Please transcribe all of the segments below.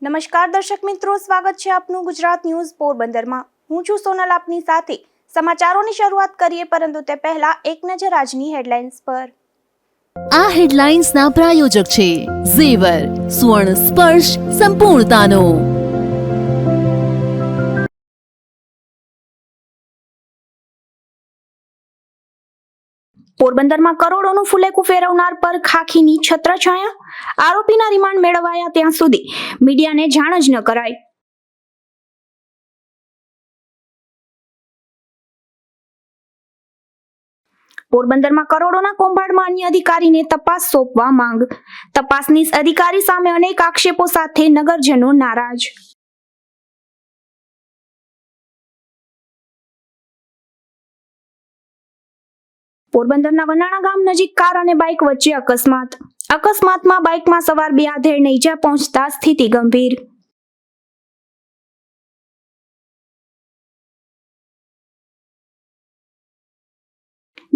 નમસ્કાર દર્શક મિત્રો, સ્વાગત છે આપનું ગુજરાત ન્યૂઝ પોરબંદરમાં। હું છું સોનલ આપની સાથે। સમાચારોની શરૂઆત કરીએ, પરંતુ તે પહેલા એક નજર આજની હેડલાઇન્સ પર। આ હેડલાઇન્સના પ્રાયોજક છે ઝેવર, સુવર્ણ સ્પર્શ સંપૂર્ણતાનો। પોરબંદરમાં કરોડોનું ફુલેકું ફેરવનાર પર ખાખીની છત્રછાયા। આરોપીના રિમાન્ડ મેળવાયા ત્યાં સુધી મીડિયાને જાણ જ ન કરાઈ। પોરબંદરમાં કરોડોના કૌભાંડમાં અન્ય અધિકારીને તપાસ સોંપવા માંગ। તપાસનીશ અધિકારી સામે અનેક આક્ષેપો સાથે નગરજનો નારાજ। પોરબંદરના વનાણા ગામ નજીક કાર અને બાઇક વચ્ચે અકસ્માતમાં બાઇકમાં સવાર બે આધેડને ઈજા પહોંચતા સ્થિતિ ગંભીર।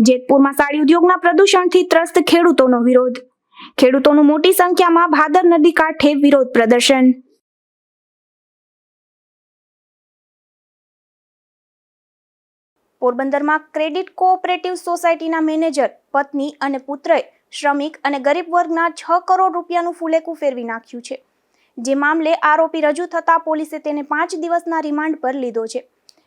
જેતપુરમાં સાડી ઉદ્યોગના પ્રદૂષણથી ત્રસ્ત ખેડૂતોનો વિરોધ। ખેડૂતોનું મોટી સંખ્યામાં ભાદર નદી કાંઠે વિરોધ પ્રદર્શન। પોરબંદરમાં ક્રેડિટ કોઓપરેટિવ સોસાયટીના મેનેજર, પત્ની અને પુત્રએ શ્રમિક અને ગરીબ વર્ગના 6 કરોડ રૂપિયાનું ફુલેકું ફેરવી નાખ્યું છે। જે મામલે આરોપી રજૂ થતા પોલીસે તેને 5 દિવસના રિમાન્ડ પર લીધો છે।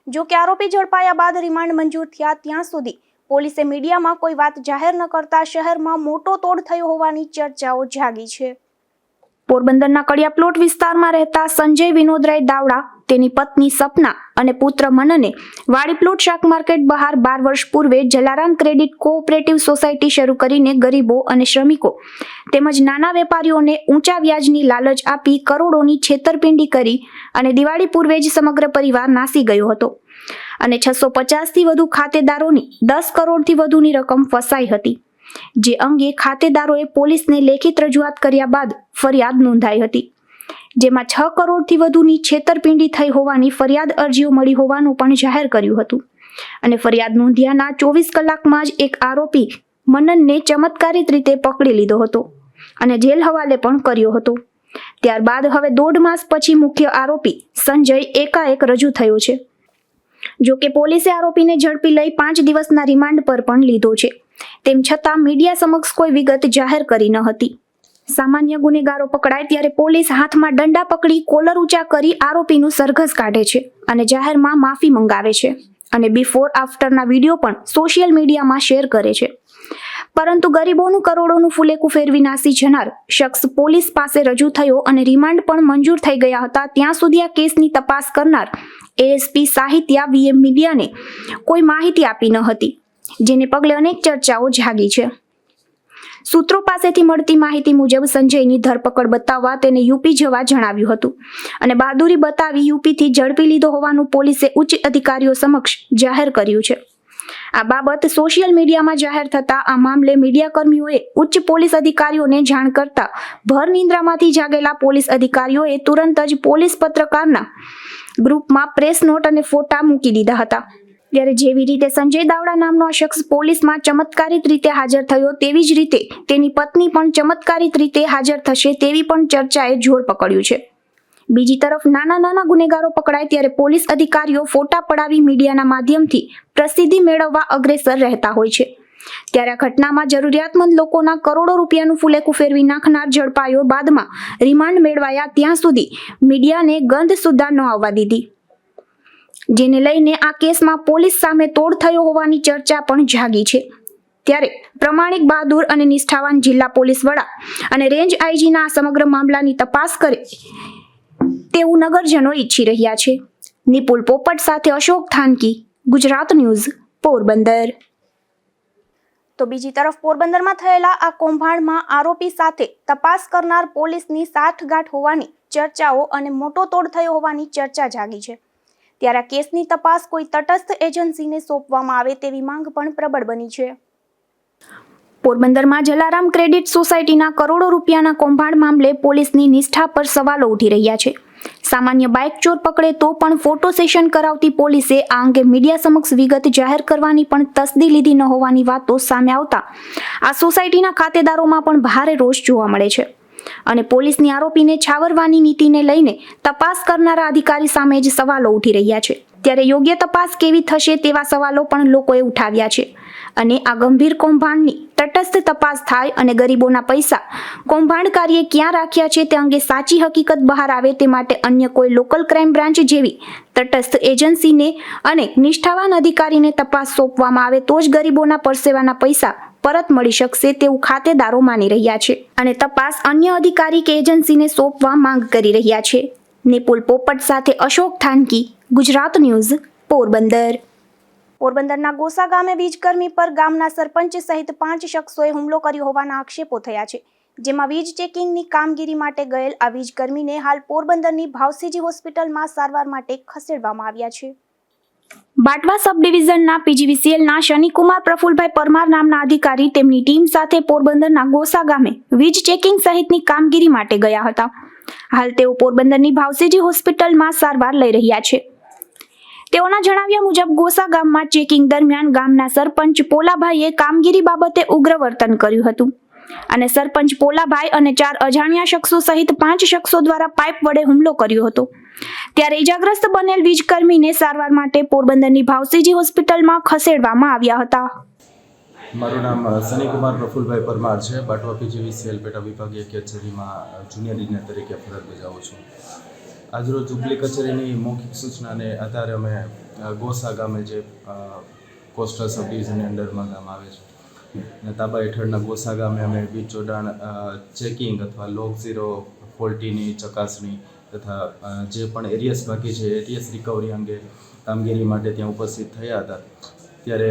જો કે આરોપી ઝડપાયા બાદ રિમાન્ડ મંજૂર થયા ત્યાં સુધી પોલીસે મીડિયામાં કોઈ વાત જાહેર ન કરતા શહેરમાં મોટો તોડ થયો હોવાની ચર્ચાઓ જાગી છે। પોરબંદરના કડિયા પ્લોટ વિસ્તારમાં રહેતા સંજય વિનોદરાય દાવડા, તેની પત્ની સપના અને પુત્ર મનને વાડી પ્લોટ શાક માર્કેટ બહાર 12 વર્ષ પૂર્વે જલારામ ક્રેડિટ કોઓપરેટિવ સોસાયટી શરૂ કરીને ગરીબો અને શ્રમિકો તેમજ નાના વેપારીઓને ઊંચા વ્યાજની લાલચ આપી કરોડોની છેતરપિંડી કરી અને દિવાળી પૂર્વે જ સમગ્ર પરિવાર નાસી ગયો હતો અને 650થી વધુ ખાતેદારોની 10 કરોડથી વધુની રકમ ફસાઈ હતી। જે અંગે ખાતેદારોએ પોલીસને લેખિત રજૂઆત કર્યા બાદ ફરિયાદ નોંધાઈ હતી, જેમાં 6 કરોડથી વધુની છેતરપિંડી થઈ હોવાની ફરિયાદ અરજીઓ મળી હોવાનું પણ જાહેર કર્યું હતું અને ફરિયાદ નોંધ્યાના 24 કલાકમાં જ એક આરોપી મનનને ચમત્કારિક રીતે પકડી લીધો હતો અને જેલ હવાલે પણ કર્યો હતો। ત્યારબાદ હવે 1.5 માસ પછી મુખ્ય આરોપી સંજય એકાએક રજૂ થયો છે। જો કે પોલીસે આરોપીને ઝડપી લઈ 5 દિવસના રિમાન્ડ પર પણ લીધો છે। તેમ છતાં મીડિયા સમક્ષ કોઈ વિગત જાહેર કરી ન હતી। સામાન્ય ગુનેગારો પકડાય ત્યારે પોલીસ હાથમાં દંડા પકડી કોલર ઊંચા કરી આરોપીનું સરઘસ કાઢે છે અને જાહેરમાં માફી મંગાવે છે અને બિફોર આફ્ટરના વિડીયો પણ સોશિયલ મીડિયામાં શેર કરે છે। પરંતુ ગરીબોનું કરોડોનું ફુલેકું ફેરવી નાસી જનાર શખ્સ પોલીસ પાસે રજૂ થયો અને રિમાન્ડ પણ મંજૂર થઈ ગયા હતા ત્યાં સુધી આ કેસની તપાસ કરનાર એએસપી સાહિત્યા વીએમ મીડિયાને કોઈ માહિતી આપી ન હતી, જેને પગલે અનેક ચર્ચાઓ જાગી છે। સૂત્રો પાસેથી મળતી માહિતી મુજબ સંજયની ધરપકડ બતાવવા તેને યુપી જવા જણાવ્યું હતું અને બહાદુરી બતાવી યુપીથી ઝડપી લીધો હોવાનું પોલીસે ઉચ્ચ અધિકારીઓ સમક્ષ જાહેર કર્યું છે। આ બાબત સોશિયલ મીડિયામાં જાહેર થતા આ મામલે મીડિયાકર્મીઓએ ઉચ્ચ પોલીસ અધિકારીઓને જાણ કરતા ભર નિંદ્રામાંથી જાગેલા પોલીસ અધિકારીઓએ તુરંત જ પોલીસ પત્રકારના ગ્રુપમાં પ્રેસ નોટ અને ફોટા મૂકી દીધા હતા। ત્યારે જેવી રીતે સંજય દાવડા નામનો આ શખ્સ પોલીસમાં ચમત્કારિક રીતે હાજર થયો તેવી જ રીતે તેની પત્ની પણ ચમત્કારિક રીતે હાજર થશે તેવી પણ ચર્ચાએ જોર પકડ્યું છે। બીજી તરફ નાના ગુનેગારો પકડાય ત્યારે પોલીસ અધિકારીઓ ફોટા પડાવી મીડિયાના માધ્યમથી પ્રસિદ્ધિ મેળવવા અગ્રેસર રહેતા હોય છે। ત્યારે આ ઘટનામાં જરૂરિયાતમંદ લોકોના કરોડો રૂપિયાનું ફુલેકું ફેરવી નાખનાર ઝડપાયો બાદમાં રિમાન્ડ મેળવાયા ત્યાં સુધી મીડિયાને ગંધ સુદ્ધા ન આવવા દીધી, જેને લઈને આ કેસમાં પોલીસ સામે તોડ થયો હોવાની ચર્ચા પણ જાગી છે। ત્યારે પ્રમાણિક, બહાદુર અને નિષ્ઠાવાન જિલ્લા પોલીસ વડા અને રેન્જ આઈજીના આ સમગ્ર મામલાની તપાસ કરે તેવું નગરજનો ઈચ્છી રહ્યા છે। નિપુલ પોપટ સાથે અશોક થાનકી, ગુજરાત ન્યૂઝ, પોરબંદર। તો બીજી તરફ પોરબંદરમાં થયેલા આ કૌભાંડમાં આરોપી સાથે તપાસ કરનાર પોલીસની સાઠગાંઠ હોવાની ચર્ચાઓ અને મોટો તોડ થયો હોવાની ચર્ચા જાગી છે। ત્યારે આ કેસની તપાસ કોઈ તટસ્થ એજન્સીને સોંપવામાં આવે તેવી માંગ પણ પ્રબળ બની છે। પોરબંદરમાં જલારામ ક્રેડિટ સોસાયટીના કરોડો રૂપિયાના કૌભાંડ મામલે પોલીસની નિષ્ઠા પર સવાલો ઉઠી રહ્યા છે। સામાન્ય બાઇક ચોર પકડે તો પણ ફોટો સેશન કરાવતી પોલીસે આ અંગે મીડિયા સમક્ષ વિગત જાહેર કરવાની પણ તસદી લીધી ન હોવાની વાતો સામે આવતા આ સોસાયટીના ખાતેદારોમાં પણ ભારે રોષ જોવા મળે છે। અને પોલીસની આરોપીને છાવરવાની નીતિને લઈને તપાસ કરનારા અધિકારી સામે જ સવાલો ઉઠી રહ્યા છે. ત્યારે યોગ્ય તપાસ કેવી થશે તેવા સવાલો પણ લોકોએ ઉઠાવ્યા છે અને આ ગંભીર કૌભાંડની તટસ્થ તપાસ થાય અને ગરીબોના પૈસા કૌભાંડકારીએ ક્યાં રાખ્યા છે તે અંગે સાચી હકીકત બહાર આવે તે માટે અન્ય કોઈ લોકલ ક્રાઇમ બ્રાન્ચ જેવી તટસ્થ એજન્સીને અને નિષ્ઠાવાન અધિકારીને તપાસ સોંપવામાં આવે તો જ ગરીબોના પરસેવાના પૈસા પરત મળી શકશે તેવું ખાતેદારો માની રહ્યા છે અને તપાસ અન્ય અધિકારી કે એજન્સીને સોંપવા માંગ કરી રહ્યા છે. નિપુલ પોપટ સાથે અશોક થાનકી, ગુજરાત ન્યૂઝ, પોરબંદર. પોરબંદરના ગોસા ગામે વીજકર્મી પર ગામના સરપંચ સહિત 5 શખ્સોએ હુમલો કર્યો હોવાના આક્ષેપો થયા છે. જેમાં વીજ ચેકિંગની કામગીરી માટે ગયેલ આ વીજકર્મીને હાલ પોરબંદરની ભાવસીજી હોસ્પિટલમાં સારવાર માટે ખસેડવામાં આવ્યા છે. બાટવા સબ ડિવિઝનના પીજીવીસીએલના શનિકુમાર પ્રફુલભાઈ પરમાર નામના અધિકારી તેમની ટીમ સાથે પોરબંદરના ગોસા ગામે વીજ ચેકિંગ સહિતની કામગીરી માટે ગયા હતા. હાલ તેઓ પોરબંદરની ભાવસીજી હોસ્પિટલમાં સારવાર લઈ રહ્યા છે. તેઓના જણાવ્યા મુજબ ગોસા ગામમાં ચેકિંગ દરમિયાન ગામના સરપંચ પોલાભાઈએ કામગીરી બાબતે ઉગ્ર વર્તન કર્યું હતું અને સરપંચ પોલાભાઈ અને 4 અજાણ્યા શખ્સો સહિત 5 શખ્સો દ્વારા પાઇપ વડે હુમલો કર્યો હતો. ત્યારે ઇજાગ્રસ્ત બનેલ વીજકર્મીને સારવાર માટે પોરબંદરની ભાવસીજી હોસ્પિટલમાં ખસેડવામાં આવ્યા હતા. મારું નામ શનિકુમાર પ્રફુલભાઈ પરમાર છે. બાટવા પીજીવીસીએલ પેટા વિભાગીય કચેરીમાં જુનિયર ઇજનેર તરીકે ફરજ બજાવું છું. આજરોજ ઉપલી કચેરીની મૌખિક સૂચનાને આધારે અમે ગોસા ગામે જે કોસ્ટલ સબ ડિવિઝનની અંડરમાં ગામ આવે છે અને તાબા હેઠળના ગોસા ગામે અમે વીજ જોડાણ ચેકિંગ અથવા લોગ ઝીરો ફોલ્ટીની ચકાસણી તથા જે પણ એરિયસ બાકી છે એરિયસ રિકવરી અંગે કામગીરી માટે ત્યાં ઉપસ્થિત થયા હતા. ત્યારે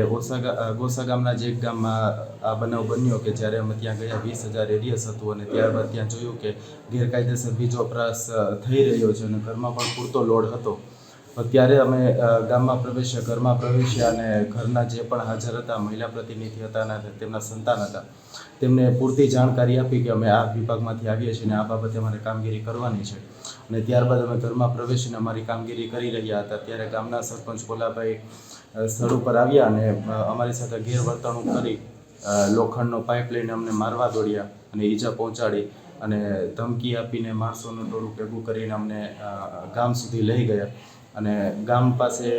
ગોસા ગામના જે એક ગામમાં આ બનાવ બન્યો કે જ્યારે અમે ત્યાં ગયા 20,000 એરિયસ હતું અને ત્યારબાદ ત્યાં જોયું કે ગેરકાયદેસર વીજ વપરાશ થઈ રહ્યો છે અને ઘરમાં પણ પૂરતો લોડ હતો. ત્યારે અમે ગામમાં પ્રવેશ્યા, ઘરમાં પ્રવેશ્યા અને ઘરના જે પણ હાજર હતા, મહિલા પ્રતિનિધિ હતા અને તેમના સંતાન હતા, તેમને પૂરતી જાણકારી આપી કે અમે આ વિભાગમાંથી આવીએ છીએ અને આ બાબતે અમારે કામગીરી કરવાની છે. અને ત્યારબાદ અમે ઘરમાં પ્રવેશીને અમારી કામગીરી કરી રહ્યા હતા. ત્યારે ગામના સરપંચ પોલાભાઈ સ્થળ ઉપર આવ્યા અને અમારી સાથે ગેરવર્તણૂક કરી લોખંડનો પાઇપ લઈને અમને મારવા દોડ્યા અને ઈજા પહોંચાડી અને ધમકી આપીને માણસોનું ટોળું ભેગું કરીને અમને ગામ સુધી લઈ ગયા અને ગામ પાસે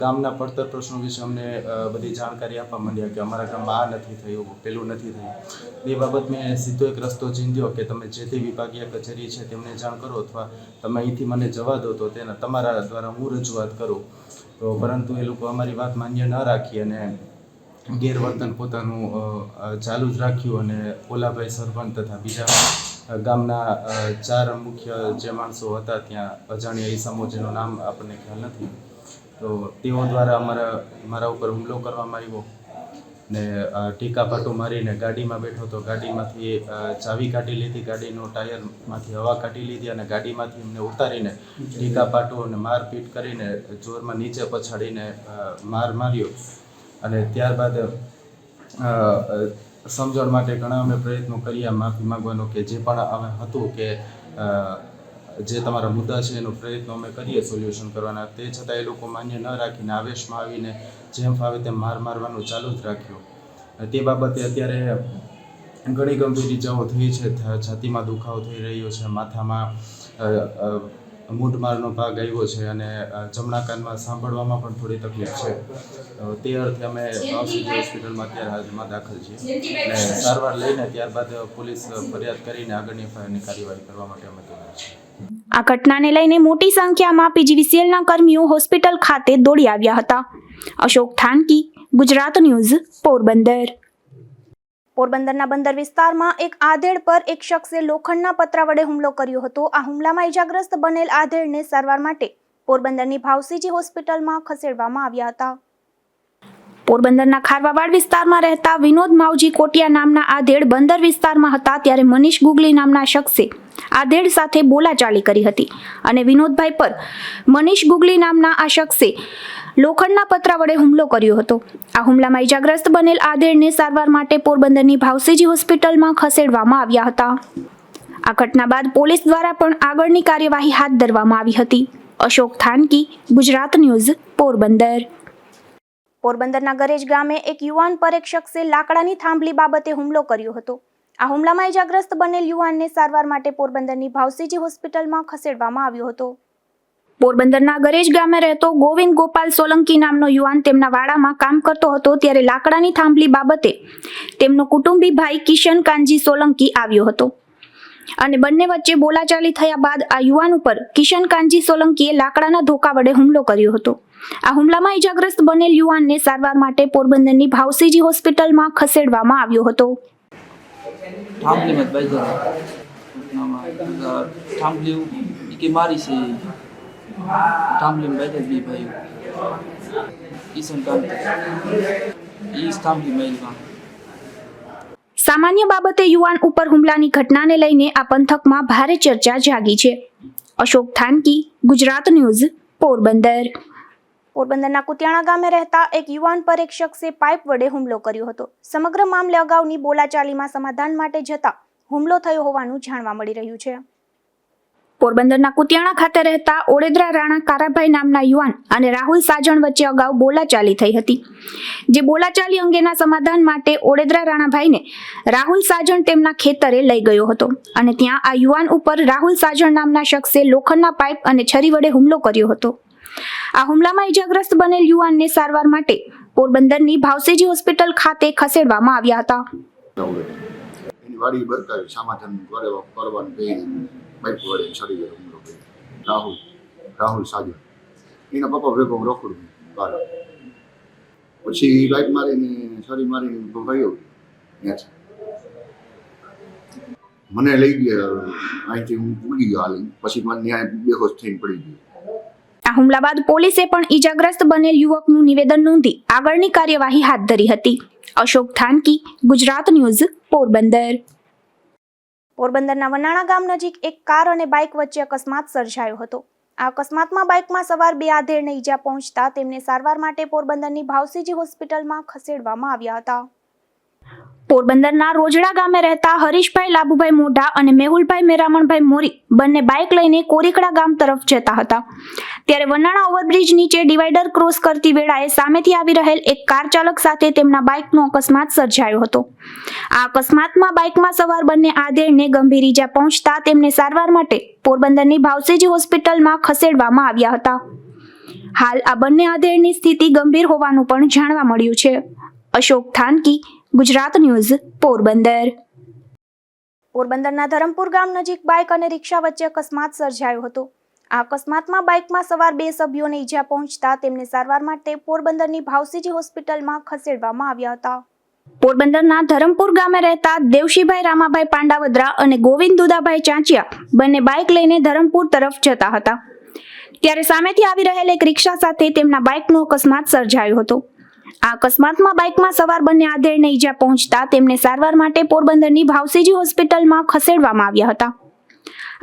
ગામના પડતર પ્રશ્નો વિશે અમને બધી જાણકારી આપવા માંડ્યા કે અમારા ગામમાં આ નથી થયું, પેલું નથી થયું. એ બાબત મેં સીધો એક રસ્તો ચીંધ્યો કે તમે જે તે વિભાગીય કચેરી છે તેમને જાણ કરો અથવા તમે અહીંથી મને જવા દો તો તેના તમારા દ્વારા હું રજૂઆત કરું. તો પરંતુ એ લોકો અમારી વાત માન્ય ન રાખી અને ગેરવર્તન પોતાનું ચાલુ જ રાખ્યું અને પોલાભાઈ સરપંચ તથા બીજા ગામના 4 મુખ્ય જે માણસો હતા ત્યાં અજાણ્યા ઈસમો જેનું નામ આપણને ખ્યાલ નથી, તો તેઓ દ્વારા મારા ઉપર હુમલો કરવામાં આવ્યો ને ટીકાપાટું મારીને ગાડીમાં બેઠો તો ગાડીમાંથી ચાવી કાઢી લીધી, ગાડીનું ટાયરમાંથી હવા કાઢી લીધી અને ગાડીમાંથી એમને ઉતારીને ટીકાપાટું અને મારપીટ કરીને જોરમાં નીચે પછાડીને માર્યો અને ત્યારબાદ સમજણ માટે ઘણા અમે પ્રયત્નો કર્યા માફી માંગવાનો કે જે પણ અમે હતું કે જે તમારા મુદ્દા છે એનો પ્રયત્નો અમે કરીએ સોલ્યુશન કરવાના. તે છતાં એ લોકો માન્ય ન રાખીને આવેશમાં આવીને જેમ ફાવે તેમ મારવાનું ચાલુ જ રાખ્યું. તે બાબતે અત્યારે ઘણી ગંભીર ઇજાઓ થઈ છે. છાતીમાં દુખાવો થઈ રહ્યો છે, માથામાં મૂઢમારનો ભાગ આવ્યો છે અને જમણા કાનમાં સાંભળવામાં પણ થોડી તકલીફ છે. તે અર્થે અમે ભાવસીજી હોસ્પિટલમાં અત્યારે હાલમાં દાખલ છીએ અને સારવાર લઈને ત્યારબાદ પોલીસ ફરિયાદ કરીને આગળની એફઆઈઆરની કાર્યવાહી કરવા માટે અમે તૈયાર છીએ. આ ઘટનાને લઈને મોટી સંખ્યામાં પીજીવીસીએલના કર્મીઓ હોસ્પિટલ ખાતે દોડી આવ્યા હતા. અશોક થાનકી, ગુજરાત ન્યૂઝ, પોરબંદર. પોરબંદરના બંદર વિસ્તારમાં એક આધેડ પર એક શખ્સે લોખંડના પતરા વડે હુમલો કર્યો હતો. આ હુમલામાં ઇજાગ્રસ્ત બનેલ આધેડને સારવાર માટે પોરબંદરની ભાવસીજી હોસ્પિટલમાં ખસેડવામાં આવ્યા હતા. પોરબંદરના ખારવાવાડ વિસ્તારમાં રહેતા વિનોદ માવજી કોટિયા નામના આધેડ બંદર વિસ્તારમાં હતા ત્યારે મનીષ ગુગલી નામના શખ્સે આધેડ સાથે બોલાચાલી કરી હતી અને વિનોદભાઈ પર મનીષ ગુગલી નામના આ શખ્સે લોખંડના પતરા વડે હુમલો કર્યો હતો. આ હુમલામાં ઇજાગ્રસ્ત બનેલ આધેડને સારવાર માટે પોરબંદરની ભાવસીજી હોસ્પિટલમાં ખસેડવામાં આવ્યા હતા. આ ઘટના બાદ પોલીસ દ્વારા પણ આગળની કાર્યવાહી હાથ ધરવામાં આવી હતી. અશોક થાનકી, ગુજરાત ન્યૂઝ, પોરબંદર. પોરબંદરના ગરેજ ગામે એક યુવાન પર એક શખ્સે લાકડાની થાંભલી બાબતે હુમલો કર્યો હતો. આ હુમલામાં ઇજાગ્રસ્ત બનેલ યુવાનને સારવાર માટે પોરબંદરની ભાવસીજી હોસ્પિટલમાં ખસેડવામાં આવ્યો હતો. પોરબંદરના ગરેજ ગામે રહેતો ગોવિંદ ગોપાલ સોલંકી નામનો યુવાન તેમના વાડામાં કામ કરતો હતો ત્યારે લાકડાની થાંભલી બાબતે તેમનો કુટુંબી ભાઈ કિશન કાનજી સોલંકી આવ્યો હતો અને બંને વચ્ચે બોલાચાલી થયા બાદ આ યુવાન ઉપર કિશન કાનજી સોલંકીએ લાકડાના ધોકા વડે હુમલો કર્યો હતો. આ હુમલામાં ઇજાગ્રસ્ત બનેલ યુવાનને સારવાર માટે પોરબંદરની ભાવસીજી હોસ્પિટલમાં ખસેડવામાં આવ્યો હતો. થાંભલી મત બાઈ થાંભલી કે મારી છે થાંભલી બાઈ બી ભાઈ કિશન કાંતિ ઈ થાંભલી મેલમાં. સામાન્ય બાબતે યુવાન ઉપર હુમલાની ઘટનાને લઈને આ પંથકમાં ભારે ચર્ચા જાગી છે. અશોક થાનકી, ગુજરાત ન્યૂઝ, પોરબંદર. પોરબંદરના કુતિયાણા ગામે રહેતા એક યુવાન પર એક શખ્સે પાઇપ વડે હુમલો કર્યો હતો. સમગ્ર મામલે અગાઉની બોલાચાલીમાં સમાધાન માટે જતા હુમલો થયો હોવાનું જાણવા મળી રહ્યું છે. પોરબંદરના કુતિયાણા ખાતે રહેતા ઓડેદરા રાણા કારાભાઈ નામના યુવાન અને રાહુલ સાજણ વચ્ચે અગાઉ બોલાચાલી થઈ હતી. જે બોલાચાલી અંગેના સમાધાન માટે ઓડેદરા રાણાભાઈને રાહુલ સાજણ તેમના ખેતરે લઈ ગયો હતો અને ત્યાં આ યુવાન ઉપર રાહુલ સાજણ નામના શખ્સે લોખંડના પાઇપ અને છરી વડે હુમલો કર્યો હતો. આ હુમલામાં ઇજાગ્રસ્ત બનેલ યુવાનને સારવાર માટે પોરબંદરની ભાવસીજી હોસ્પિટલ ખાતે ખસેડવામાં આવ્યા હતા. એની વાડી બરકાવી સમાધાન કરવાનું કહી બાઇક વડે છરી વડે હુમલો કર્યો. રાહુલ સાજર એના પપ્પા ભેગો રોકડું બહાર પછી બાઇક મારીને છરી મારીને ભાઈઓ ત્યાંથી મને લઈ ગયા. અહીંથી હું ભૂલી ગયો હાલી પછી મને ત્યાં બેહોશ થઈને પડી ગયો. આ હુમલા બાદ પોલીસે પણ ઇજાગ્રસ્ત બનેલ યુવકનું નિવેદન નોંધી આગળની કાર્યવાહી હાથ ધરી હતી. અશોક થાનકી, ગુજરાત ન્યૂઝ, પોરબંદર. પોરબંદરના વનાણા ગામ નજીક એક કાર અને બાઇક વચ્ચે અકસ્માત સર્જાયો હતો. આ અકસ્માતમાં બાઇકમાં સવાર બે આધેડને ઈજા પહોંચતા તેમને સારવાર માટે પોરબંદરની ભાવસીજી હોસ્પિટલમાં ખસેડવામાં આવ્યા હતા. પોરબંદરના રોજડા ગામે રહેતા હરીશભાઈ લાભુભાઈ મોઢા અને મેહુલભાઈ મેરામણભાઈ મોરી બંને બાઇક લઈને કોરીકડા ગામ તરફ જતા હતા. ત્યારે વનાણા ઓવરબ્રિજ નીચે ડિવાઈડર ક્રોસ કરતી વેળાએ સામેથી આવી રહેલ એક કાર ચાલક સાથે તેમના બાઇકનો અકસ્માત સર્જાયો હતો. આ અકસ્માતમાં બાઇકમાં સવાર બંને આધેડને ગંભીર ઈજા પહોંચતા તેમને સારવાર માટે પોરબંદરની ભાવસીજી હોસ્પિટલમાં ખસેડવામાં આવ્યા હતા. હાલ આ બંને આધેડની સ્થિતિ ગંભીર હોવાનું પણ જાણવા મળ્યું છે. અશોક થાનકી, ગુજરાત ન્યૂઝ, પોરબંદર. પોરબંદરના ધરમપુર ગામ નજીક બાઇક અને રિક્ષા વચ્ચે અકસ્માત સર્જાયો હતો. આ અકસ્માતમાં બાઇકમાં સવાર બે સભ્યોને ઈજા પહોંચતા તેમને સારવાર માટે પોરબંદરની ભાવસીજી હોસ્પિટલમાં ખસેડવામાં આવ્યા હતા. પોરબંદરના ધરમપુર ગામે રહેતા દેવશીભાઈ રામાભાઈ પાંડાવદરા અને ગોવિંદ દુદાભાઈ ચાંચિયા બંને બાઇક લઈને ધરમપુર તરફ જતા હતા. ત્યારે સામેથી આવી રહેલ એક રિક્ષા સાથે તેમના બાઇકનો અકસ્માત સર્જાયો હતો. આ અકસ્માતમાં બાઇકમાં સવાર બંને આધેડને ઈજા પહોંચતા તેમને સારવાર માટે પોરબંદરની ભાવસીજી હોસ્પિટલમાં ખસેડવામાં આવ્યા હતા.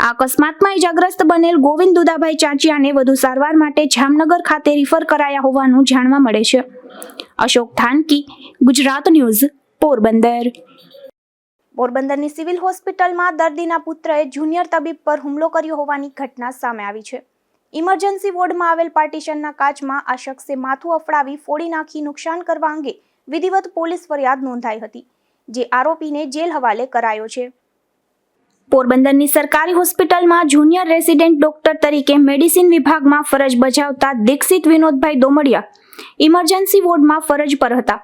આ અકસ્માતમાં ઈજાગ્રસ્ત બનેલ ગોવિંદ દુદાભાઈ ચાંચિયાને વધુ સારવાર માટે જામનગર ખાતે રિફર કરાયા હોવાનું જાણવા મળે છે. અશોક થાનકી, ગુજરાત ન્યૂઝ, પોરબંદર. પોરબંદરની સિવિલ હોસ્પિટલમાં દર્દીના પુત્રએ જુનિયર તબીબ પર હુમલો કર્યો હોવાની ઘટના સામે આવી છે. ઇમરજન્સી વોર્ડમાં આવેલ પાર્ટીશનના કાચમાં આ શખ્સે માથું અફડાવી ફોડી નાખી નુકસાન કરવા અંગે વિધિવત પોલીસ ફરિયાદ નોંધાઈ હતી, જે આરોપીને જેલ હવાલે કરાયો છે. પોરબંદરની સરકારી હોસ્પિટલમાં જુનિયર રેસિડેન્ટ ડોક્ટર તરીકે મેડિસિન વિભાગમાં ફરજ બજાવતા દીક્ષિત વિનોદભાઈ દોમડિયા ઇમરજન્સી વોર્ડમાં ફરજ પર હતા.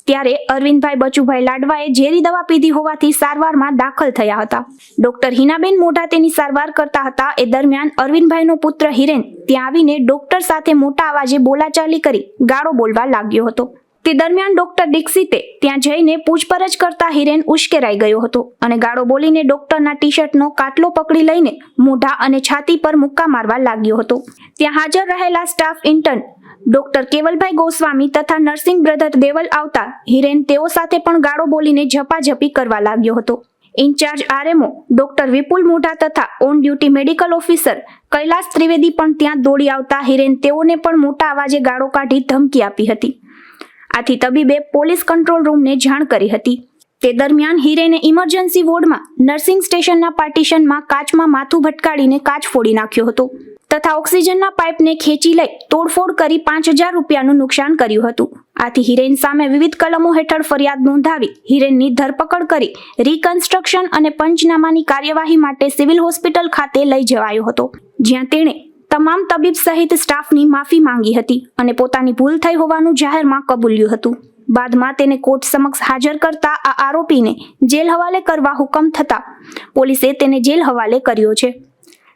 ત્યારે અરવિંદભાઈ બચુભાઈ લાડવાએ ઝેરી દવા પીધી હોવાથી સારવારમાં દાખલ થયા હતા. ડોક્ટર હિનાબેન મોઢા તેની સારવાર કરતા હતા. એ દરમિયાન અરવિંદભાઈનો પુત્ર હિરેન ત્યાં આવીને ડોક્ટર સાથે મોટા અવાજે બોલાચાલી કરી ગાળો બોલવા લાગ્યો હતો. તે દરમિયાન ડોક્ટર દીક્ષિતે ત્યાં જઈને પૂછપરછ કરતા હિરેન ઉશ્કેરાઈ ગયો હતો અને ગાળો બોલીને ડોક્ટરના ટી શર્ટનો કાટલો પકડી લઈને મોઢા અને છાતી પર મુક્કા મારવા લાગ્યો હતો. ત્યાં હાજર રહેલા સ્ટાફ ઇન્ટર્ન ડોક્ટર કેવલભાઈ ગોસ્વામી તથા નર્સિંગ બ્રધર દેવલ આવતા હિરેન તેઓ સાથે પણ ગાળો બોલીને ઝપાઝપી કરવા લાગ્યો હતો. ઇન્ચાર્જ આરએમઓ ડોક્ટર વિપુલ મોઢા તથા on duty medical officer Kailash Trivedi પણ ત્યાં દોડી આવતા હિરેન તેઓને પણ મોટા અવાજે ગાળો કાઢી ધમકી આપી હતી. આથી તબીબે પોલીસ કંટ્રોલ રૂમને જાણ કરી હતી. તે દરમિયાન હિરેને ઇમરજન્સી વોર્ડમાં નર્સિંગ સ્ટેશનના પાર્ટીશનમાં કાચમાં માથું ભટકાડીને કાચ ફોડી નાખ્યો હતો. તથા ઓક્સિજનના પાઇપને ખેંચી લઈ તોડફોડ કરી 5,000 રૂપિયાનું નુકસાન કર્યું હતું. આથી હિરેન સામે વિવિધ કલમો હેઠળ ફરિયાદ નોંધાવી હિરેનની ધરપકડ કરી રિકન્સ્ટ્રક્શન અને પંચનામાની કાર્યવાહી માટે સિવિલ હોસ્પિટલ ખાતે લઈ જવાયો હતો, જ્યાં તેણે તમામ તબીબ સહિત સ્ટાફની માફી માંગી હતી અને પોતાની ભૂલ થઈ હોવાનું જાહેરમાં કબૂલ્યું હતું. બાદમાં તેને કોર્ટ સમક્ષ હાજર કરતા આ આરોપીને જેલ હવાલે કરવા હુકમ થતા પોલીસે તેને જેલ હવાલે કર્યો છે.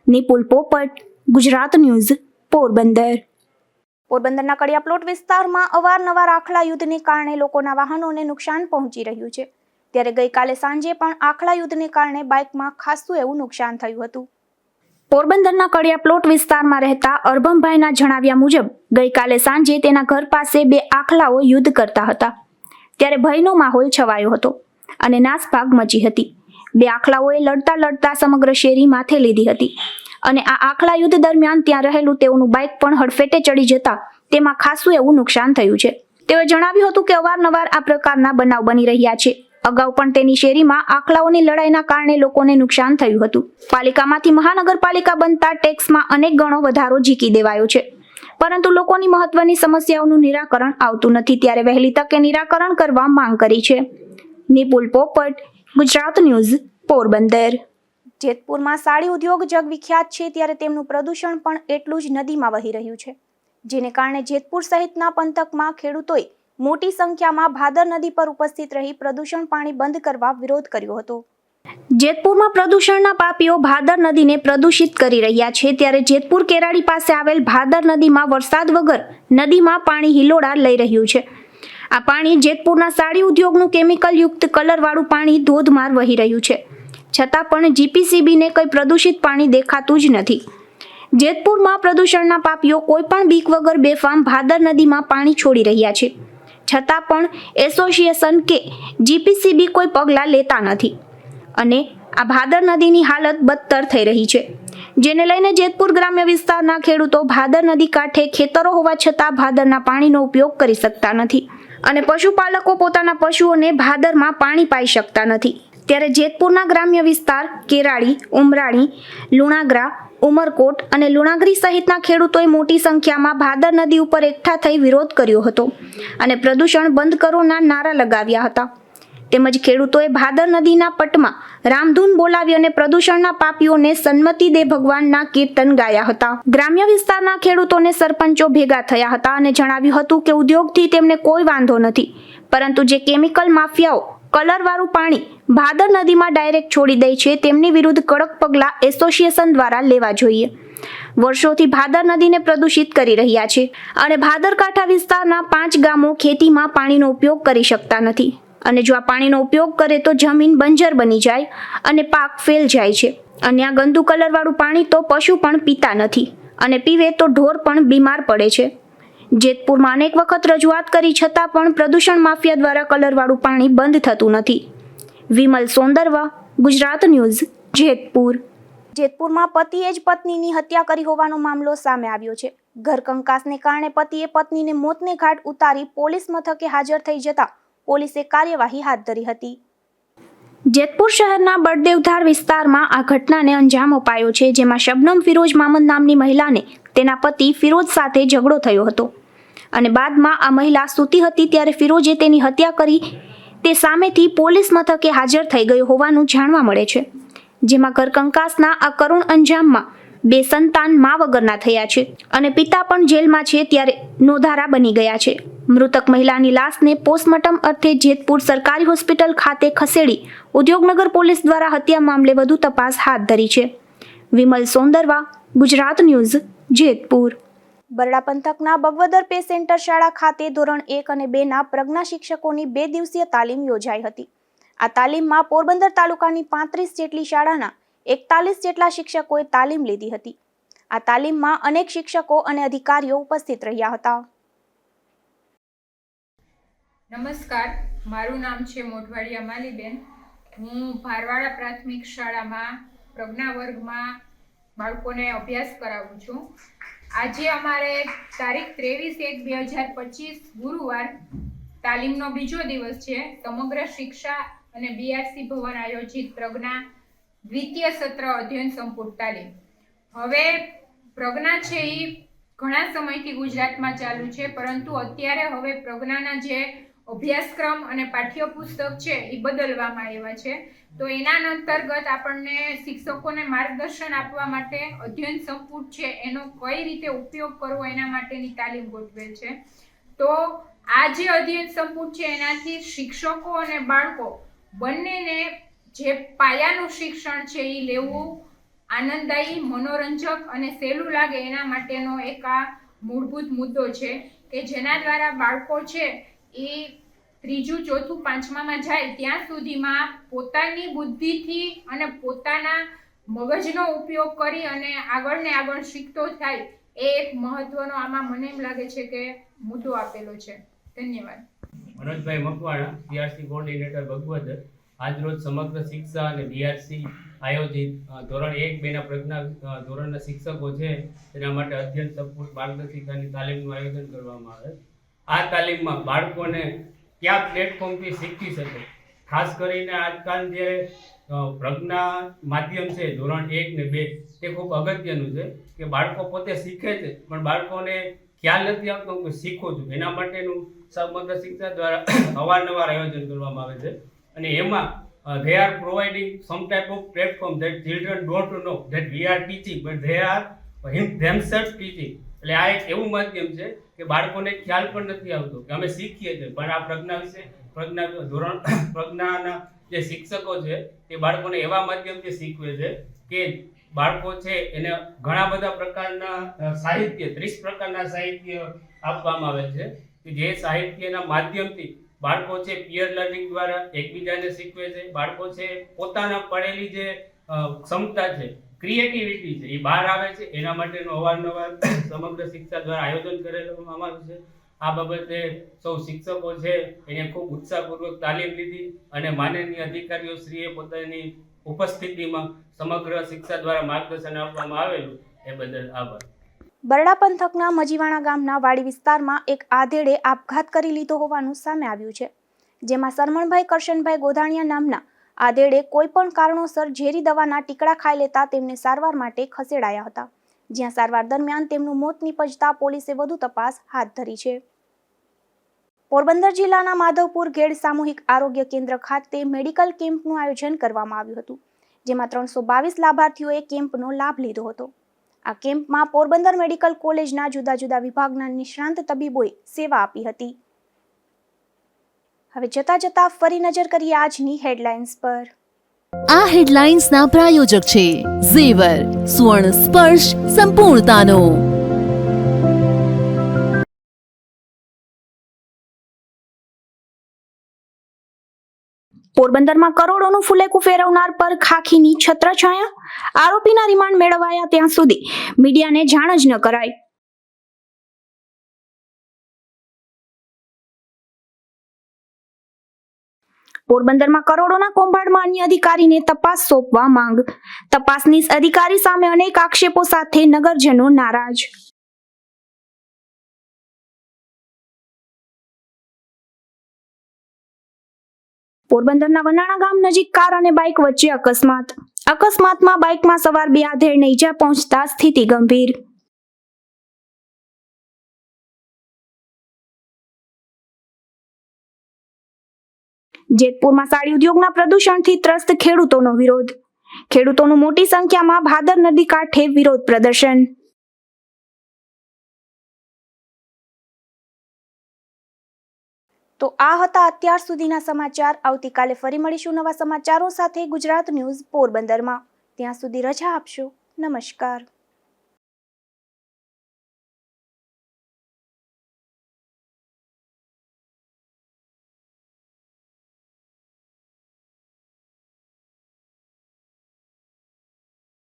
નિપુલ પોપટ, ગુજરાત ન્યૂઝ, પોરબંદર. પોરબંદરના કડિયા પ્લોટ વિસ્તારમાં અવારનવાર આખલા યુદ્ધને કારણે લોકોના વાહનોને નુકસાન પહોંચી રહ્યું છે. ત્યારે ગઈકાલે સાંજે પણ આખલા યુદ્ધને કારણે બાઇકમાં ખાસ્સું એવું નુકસાન થયું હતું. પોરબંદરના કડિયા પ્લોટ વિસ્તારમાં રહેતા અરબમભાઈના જણાવ્યા મુજબ ગઈકાલે સાંજે તેના ઘર પાસે 2 આખલાઓ યુદ્ધ કરતા હતા. ત્યારે ભયનો માહોલ છવાયો હતો અને નાસભાગ મચી હતી. 2 આખલાઓએ લડતા લડતા સમગ્ર શેરી માથે લીધી હતી અને આ આખલા યુદ્ધ દરમિયાન ત્યાં રહેલું તેઓનું બાઇક પણ હડફેટે ચડી જતા તેમાં ખાસ્સું એવું નુકસાન થયું છે. તેઓએ જણાવ્યું હતું કે અવારનવાર આ પ્રકારના બનાવ બની રહ્યા છે. અગાઉ પણ તેની શેરીમાં આખલાઓની લડાઈના કારણે લોકોને નુકસાન થયું હતું. પાલિકામાંથી મહાનગરપાલિકા બનતા ટેક્સમાં અનેક ગણો વધારો ઝીકી દેવાયો છે, પરંતુ લોકોની મહત્વની સમસ્યાઓનું નિરાકરણ આવતું નથી. ત્યારે વહેલી તકે નિરાકરણ કરવા માંગ કરી છે. નિપુલ પોપટ, ગુજરાત ન્યૂઝ, પોરબંદર. જેતપુરમાં સાડી ઉદ્યોગ જગવિખ્યાત છે, ત્યારે તેમનું પ્રદૂષણ પણ એટલું જ નદીમાં વહી રહ્યું છે, જેને કારણે જેતપુર સહિતના પંથકમાં ખેડૂતોએ મોટી સંખ્યામાં ભાદર નદી પર ઉપસ્થિત રહી પ્રદૂષણ પાણી બંધ કરવા વિરોધ કર્યો હતો. જેતપુરમાં પ્રદૂષણના પાપીઓ ભાદર નદીને પ્રદૂષિત કરી રહ્યા છે. ત્યારે જેતપુર કેરાડી પાસે આવેલ ભાદર નદીમાં વરસાદ વગર નદીમાં પાણી હિલોડા લઈ રહ્યું છે. આ પાણી જેતપુરના સાડી ઉદ્યોગનું કેમિકલ યુક્ત કલરવાળું પાણી ધોધમાર વહી રહ્યું છે, છતાં પણ જીપીસીબીને કંઈ પ્રદૂષિત પાણી દેખાતું જ નથી. જેતપુરમાં પ્રદૂષણના પાપીઓ કોઈ પણ બીક વગર બેફામ ભાદર નદીમાં પાણી છોડી રહ્યા છે, છતાં પણ એસોસિએશન કે જીપીસીબી કોઈ પગલાં લેતા નથી અને આ ભાદર નદીની હાલત બદતર થઈ રહી છે, જેને લઈને જેતપુર ગ્રામ્ય વિસ્તારના ખેડૂતો ભાદર નદી કાંઠે ખેતરો હોવા છતાં ભાદરના પાણીનો ઉપયોગ કરી શકતા નથી અને પશુપાલકો પોતાના પશુઓને ભાદરમાં પાણી પાઈ શકતા નથી. ત્યારે જેતપુરના ગ્રામ્ય વિસ્તાર કેરાડી, ઉમરાણી, લુણાગરા, ઉમરકોટ અને લુણાગરી સહિતના ખેડૂતોએ મોટી સંખ્યામાં ભાદર નદી ઉપર એકઠા થઈ વિરોધ કર્યો હતો અને પ્રદૂષણ બંધ કરોના નારા લગાવ્યા હતા. તેમજ ખેડૂતોએ ભાદર નદીના પટમાં રામધૂન બોલાવી અને પ્રદૂષણના પાપીઓને સન્મતિ દે ભગવાનના કીર્તન ગાયા હતા. ગ્રામ્ય વિસ્તારના ખેડૂતોને સરપંચો ભેગા થયા હતા અને જણાવ્યું હતું કે ઉદ્યોગથી તેમને કોઈ વાંધો નથી, પરંતુ જે કેમિકલ માફિયાઓ કલરવાળું પાણી ભાદર નદીમાં ડાયરેક્ટ છોડી દે છે તેમની વિરુદ્ધ કડક પગલાં એસોસિએશન દ્વારા લેવા જોઈએ. વર્ષોથી ભાદર નદીને પ્રદૂષિત કરી રહ્યા છે અને ભાદરકાંઠા વિસ્તારના 5 ગામો ખેતીમાં પાણીનો ઉપયોગ કરી શકતા નથી અને જો આ પાણીનો ઉપયોગ કરે તો જમીન બંજર બની જાય અને પાક ફેલ જાય છે અને આ ગંદુ કલરવાળું પાણી તો પશુ પણ પીતા નથી અને પીવે તો ઢોર પણ બીમાર પડે છે. જેતપુરમાં અનેક વખત રજૂઆત કરી છતાં પણ પ્રદૂષણ માફિયા દ્વારા કલરવાળું પાણી બંધ થતું નથી. વિમલ સોંદરવા, ગુજરાત ન્યૂઝ, જેતપુર. જેતપુરમાં પતિએ જ પત્નીની હત્યા કરી હોવાનો મામલો સામે આવ્યો છે. ઘરકંકાસને કારણે પતિએ પત્નીને મોતને ઘાટ ઉતારી પોલીસ મથકે હાજર થઈ જતા પોલીસે કાર્યવાહી હાથ ધરી હતી. જેતપુર શહેરના બળદેવધાર વિસ્તારમાં આ ઘટનાને અંજામ અપાયો છે, જેમાં શબનમ ફિરોઝ મામદ નામની મહિલાને તેના પતિ ફિરોઝ સાથે ઝઘડો થયો હતો અને બાદમાં આ મહિલા સૂતી હતી ત્યારે ફિરોઝે તેની હત્યા કરી તે સામેથી પોલીસ મથકે હાજર થઈ ગયો હોવાનું જાણવા મળે છે. જેમાં ઘરકંકાસના આ કરુણ અંજામમાં 2 સંતાન મા વગરના થયા છે અને પિતા પણ જેલમાં છે ત્યારે નોધારા બની ગયા છે. મૃતક મહિલાની લાશને પોસ્ટમોર્ટમ અર્થે જેતપુર સરકારી હોસ્પિટલ ખાતે ખસેડી ઉદ્યોગનગર પોલીસ દ્વારા હત્યા મામલે વધુ તપાસ હાથ ધરી છે. વિમલ સોંદરવા, ગુજરાત ન્યૂઝ, જેતપુર. બરડા પંથકના બગવદર પે સેન્ટર શાળા ખાતે ધોરણ 1 અને 2ના પ્રજ્ઞા શિક્ષકોની 2 દિવસીય તાલીમ યોજાઈ હતી. આ તાલીમમાં પોરબંદર તાલુકાની 35 જેટલી શાળાના 41 જેટલા શિક્ષકોએ તાલીમ લીધી હતી. આ તાલીમમાં અનેક શિક્ષકો અને અધિકારીઓ ઉપસ્થિત રહ્યા હતા. નમસ્કાર, મારું નામ છે મોઢવાડિયા માલીબેન. હું ભારવાડા પ્રાથમિક શાળામાં પ્રજ્ઞા વર્ગમાં બાળકોને અભ્યાસ કરાવું છું. આજે અમારે તારીખ 23/1/2025 ગુરુવાર તાલીમનો બીજો દિવસ છે. સમગ્ર શિક્ષા અને બીઆરસી ભવન આયોજિત પ્રજ્ઞા દ્વિતીય સત્ર અધ્યયન સંપૂર્ણ તાલીમ. હવે પ્રજ્ઞા છે એ ઘણા સમયથી ગુજરાતમાં ચાલુ છે, પરંતુ અત્યારે હવે પ્રજ્ઞાના જે અભ્યાસક્રમ અને પાઠ્યપુસ્તક છે એ બદલવામાં આવ્યા છે. તો એના અંતર્ગત આપણને શિક્ષકોને માર્ગદર્શન આપવા માટે અધ્યયન સંપુટ છે એનો કઈ રીતે ઉપયોગ કરવો એના માટેની તાલીમ ગોઠવેલ છે. તો આ જે અધ્યયન સંપુટ છે એનાથી શિક્ષકો અને બાળકો બંનેને જે પાયાનું શિક્ષણ છે એ લેવું આનંદદાયી, મનોરંજક અને સહેલું લાગે એના માટેનો એક આ મૂળભૂત મુદ્દો છે કે જેના દ્વારા બાળકો છે એ 3, 4, 5માં જાય ત્યાં સુધીમાં પોતાની બુદ્ધિથી અને પોતાના મગજનો ઉપયોગ કરી અને આગળ ને આગળ શીખતો થાય એ એક મહત્વનો આમાં મને એમ લાગે છે કે મુદ્દો આપેલો છે. ધન્યવાદ. મનોજભાઈ મકવાણા, બીઆરસી કોઓર્ડિનેટર ભગવદર. આજરોજ સમગ્ર શિક્ષા અને બીઆરસી આયોજિત ધોરણ 1-2 ના પ્રજ્ઞા ધોરણના શિક્ષકો છે તેના માટે અધ્યયન સંપુટ માર્ગદર્શિકાની તાલીમનું આયોજન કરવામાં આવે. આ તાલીમમાં બાળકોને કયા પ્લેટફોર્મથી શીખી શકે, ખાસ કરીને આજકાલ જે પ્રજ્ઞા માધ્યમ છે ધોરણ 1 ને 2 તે ખૂબ અગત્યનું છે કે બાળકો પોતે શીખે છે પણ બાળકોને ખ્યાલ નથી આવતો કે શીખું છું. એના માટેનું સમગ્ર શિક્ષા દ્વારા અવારનવાર આયોજન કરવામાં આવે છે અને એમાં they are providing some type of platform that children don't know that we are teaching but they are themselves teaching. એટલે આ એક એવું માધ્યમ છે કે બાળકોને ખ્યાલ પણ નથી આવતો કે અમે શીખીએ છીએ, પણ આ પ્રજ્ઞા વિશે પ્રજ્ઞાના જે શિક્ષકો છે તે બાળકોને એવા માધ્યમથી શીખવે છે કે બાળકો છે એને ઘણા બધા પ્રકારના સાહિત્ય 30 પ્રકારના સાહિત્ય આપવામાં આવે છે કે જે સાહિત્યના માધ્યમથી બાળકો છે પિયર લર્નિંગ દ્વારા એકબીજાને શીખવે છે. બાળકો છે પોતાના પડેલી જે ક્ષમતા છે, ક્રિએટિવિટી છે એ બહાર આવે છે. એના માટેનું અવારનવાર સમગ્ર શિક્ષા દ્વારા આયોજન કરેલું છે. આ બાબતે સૌ શિક્ષકો છે એને ખૂબ ઉત્સાહપૂર્વક તાલીમ લીધી અને માનનીય અધિકારીઓ શ્રીએ પોતાની ઉપસ્થિતિમાં સમગ્ર શિક્ષા દ્વારા માર્ગદર્શન આપવામાં આવેલું એ બદલ આભાર. બરડા પંથકના મજીવાણા ગામના વાડી વિસ્તારમાં એક આધેડે આપઘાત કરી લીધો હોવાનું સામે આવ્યું છે, જેમાં સરમણભાઈ કરશનભાઈ ગોધાણીયા નામના આધેડે કોઈપણ કારણોસર ઝેરી દવાના ટીકડા ખાઈ લેતા તેમને સારવાર માટે ખસેડાયા હતા, જ્યાં સારવાર દરમિયાન તેમનું મોત નીપજતા પોલીસે વધુ તપાસ હાથ ધરી છે. પોરબંદર જિલ્લાના માધવપુર ગેડ સામૂહિક આરોગ્ય કેન્દ્ર ખાતે મેડિકલ કેમ્પનું આયોજન કરવામાં આવ્યું હતું, જેમાં 322 લાભાર્થીઓએ કેમ્પનો લાભ લીધો હતો. આ કેમ્પમાં પોરબંદર મેડિકલ કોલેજના જુદા જુદા વિભાગના નિષ્ણાંત તબીબોએ સેવા આપી હતી. હવે જતા ફરી નજર કરીએ આજની હેડલાઇન્સ પર. આ હેડલાઇન્સના પ્રાયોજક છે ઝેવર, સુવર્ણ સ્પર્શ સંપૂર્ણતાનો. પોરબંદરમાં કરોડોનું ફુલેકું ફેરવનાર પર ખાખીની છત્રછાયા, આરોપીના રિમાન્ડ મેળવાયા ત્યાં સુધી મીડિયાને જાણ જ ન કરાઈ. પોરબંદરમાં કરોડોના કૌભાંડમાં અન્ય અધિકારીને તપાસ સોંપવા માંગ. તપાસનીશ અધિકારી સામે અનેક આક્ષેપો સાથે નગરજનો નારાજ. પોરબંદરના વનાણા ગામ નજીક કાર અને બાઇક વચ્ચે અકસ્માતમાં બાઇકમાં સવાર 2 આધેડને ઈજા પહોંચતા સ્થિતિ ગંભીર. જેતપુરમાં સાડી ઉદ્યોગના પ્રદૂષણથી ત્રસ્ત ખેડૂતોનો વિરોધ. ખેડૂતોનું મોટી સંખ્યામાં ભાદર નદી કાંઠે વિરોધ પ્રદર્શન. તો આ હતા અત્યાર સુધીના સમાચાર. આવતીકાલે ફરી મળીશું નવા સમાચારો સાથે ગુજરાત ન્યૂઝ પોરબંદરમાં. ત્યાં સુધી રજા આપશો. નમસ્કાર.